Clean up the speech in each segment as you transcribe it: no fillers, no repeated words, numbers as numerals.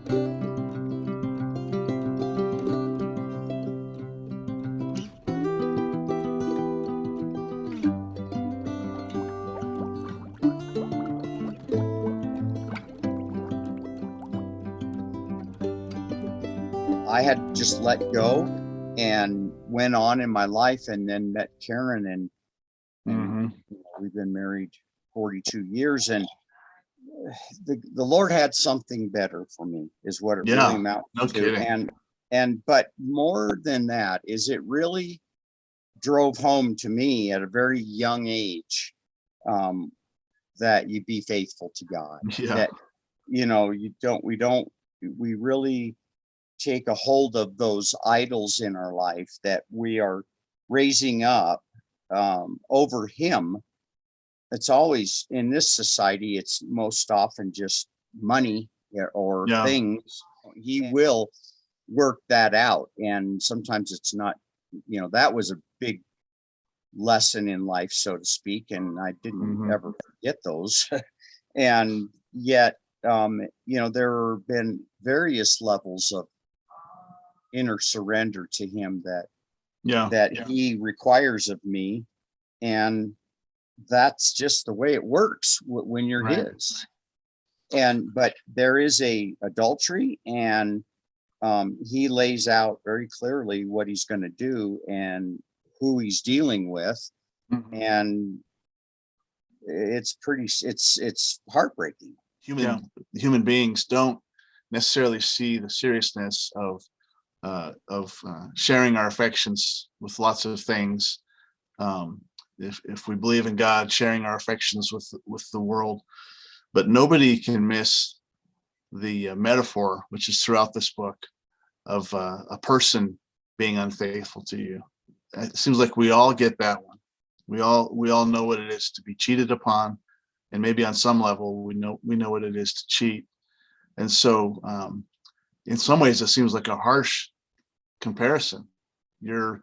I had just let go and went on in my life, and then met Karen, and we've been married 42 years, and the Lord had something better for me, is what it really amounts no to. kidding. But more than that is, it really drove home to me at a very young age, that you be faithful to God. Yeah. That, we really take a hold of those idols in our life that we are raising up over Him. It's always, in this society, it's most often just money or things. He will work that out. And sometimes it's not, that was a big lesson in life, so to speak. And I didn't ever forget those. And yet, there have been various levels of inner surrender to Him that He requires of me. And that's just the way it works when you're His. But there is a adultery, and He lays out very clearly what He's going to do and who He's dealing with. And it's heartbreaking. Human beings don't necessarily see the seriousness of sharing our affections with lots of things. If we believe in God, sharing our affections with the world, but nobody can miss the metaphor, which is throughout this book, of a person being unfaithful to you. It seems like we all get that one. We all know what it is to be cheated upon, and maybe on some level we know what it is to cheat. And so, in some ways, it seems like a harsh comparison. You're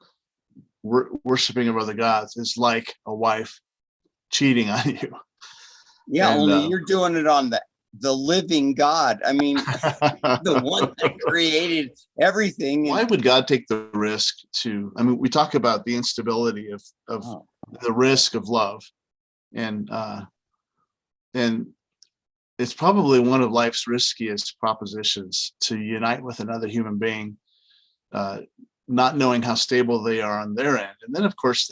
worshiping of other gods is like a wife cheating on you. Yeah, and only you're doing it on the living God. I mean, the one that created everything. Why would God take the risk to? I mean, we talk about the instability of the risk of love, and it's probably one of life's riskiest propositions, to unite with another human being, not knowing how stable they are on their end. And then, of course,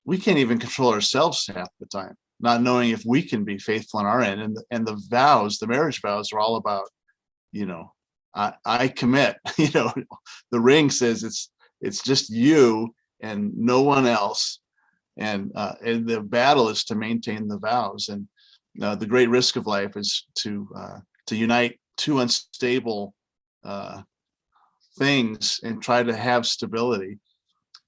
we can't even control ourselves half the time, not knowing if we can be faithful on our end. And the vows, the marriage vows, are all about, I commit. The ring says it's just you and no one else. And the battle is to maintain the vows. And the great risk of life is to unite two unstable things and try to have stability.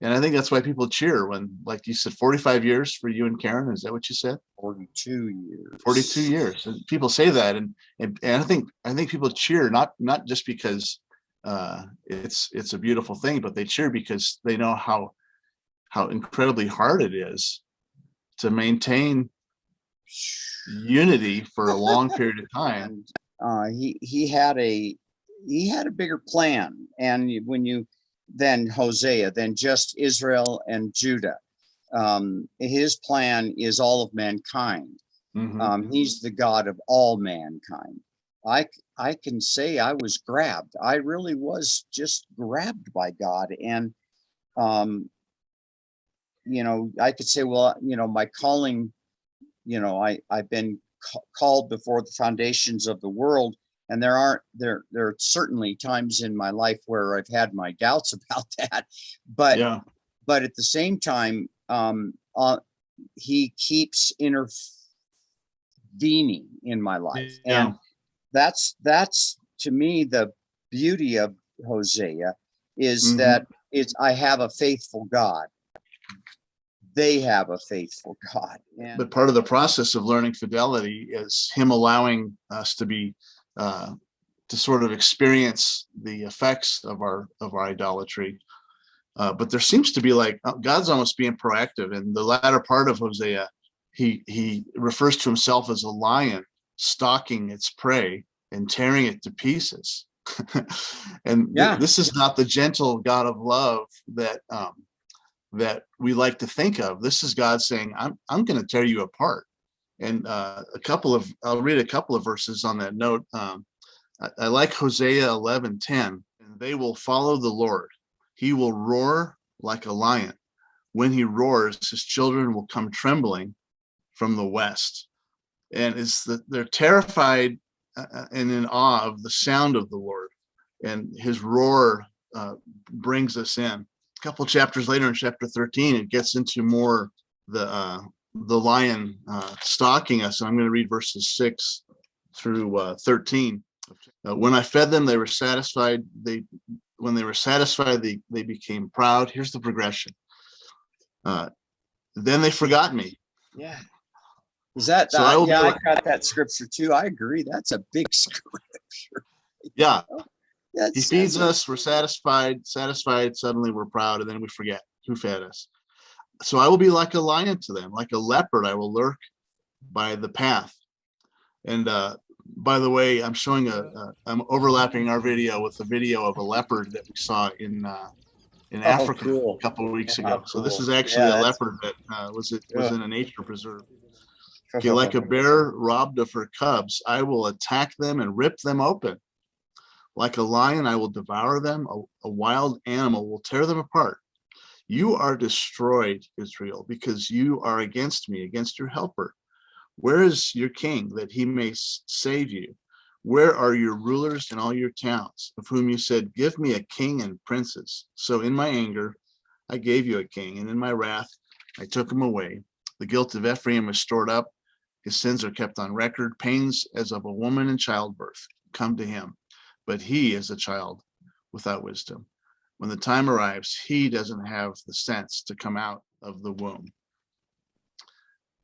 And I think that's why people cheer when, like you said, 45 years for you and Karen. Is that what you said? 42 years. 42 years. And people say that, and I think people cheer not just because it's a beautiful thing, but they cheer because they know how incredibly hard it is to maintain unity for a long period of time. He had a bigger plan, and then Hosea, then just Israel and Judah. His plan is all of mankind. He's the God of all mankind. I can say I was grabbed. I really was just grabbed by God. And I could say, well, my calling, I've been called before the foundations of the world. And there are certainly times in my life where I've had my doubts about that, but at the same time, He keeps intervening in my life, and that's to me the beauty of Hosea, is that I have a faithful God. They have a faithful God, but part of the process of learning fidelity is Him allowing us to be. To sort of experience the effects of our idolatry, but there seems to be like God's almost being proactive. In the latter part of Hosea, he refers to himself as a lion stalking its prey, and tearing it to pieces. And Yeah. this is not the gentle God of love that that we like to think of. This is God saying, I'm going to tear you apart. And I'll read a couple of verses on that note. I like Hosea 11:10. And they will follow the Lord. He will roar like a lion. When he roars, his children will come trembling from the west. And they're terrified and in awe of the sound of the Lord. And his roar brings us in. A couple chapters later, in chapter 13, it gets into more the lion stalking us. And I'm going to read verses 6 through 13. When I fed them, they were satisfied. When they were satisfied, they became proud. Here's the progression. Then they forgot me. Yeah. Is that, So I got that scripture too. I agree. That's a big scripture. Yeah. He feeds us, we're satisfied, suddenly we're proud, and then we forget who fed us. So I will be like a lion to them, like a leopard, I will lurk by the path. And by the way, I'm showing I'm overlapping our video with a video of a leopard that we saw in Africa cool. a couple of weeks ago. Cool. So this is actually a leopard that was in a nature preserve. Okay, like a bear robbed of her cubs, I will attack them and rip them open. Like a lion, I will devour them. A wild animal will tear them apart. You are destroyed, Israel, because you are against me, against your helper. Where is your king that he may save you? Where are your rulers in all your towns, of whom you said, give me a king and princes? So in my anger, I gave you a king, and in my wrath, I took him away. The guilt of Ephraim is stored up. His sins are kept on record. Pains as of a woman in childbirth come to him. But he is a child without wisdom. When the time arrives, he doesn't have the sense to come out of the womb.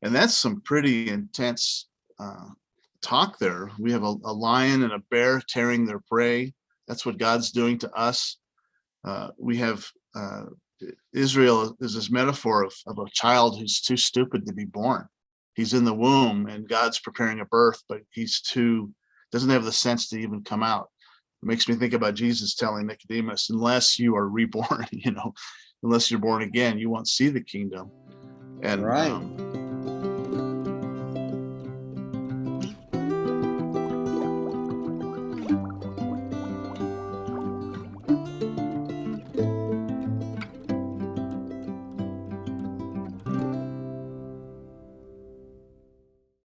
And that's some pretty intense talk there. We have a lion and a bear tearing their prey. That's what God's doing to us. We have Israel is this metaphor of a child who's too stupid to be born. He's in the womb and God's preparing a birth, but doesn't have the sense to even come out. It makes me think about Jesus telling Nicodemus, unless you are reborn, unless you're born again, you won't see the kingdom. And right.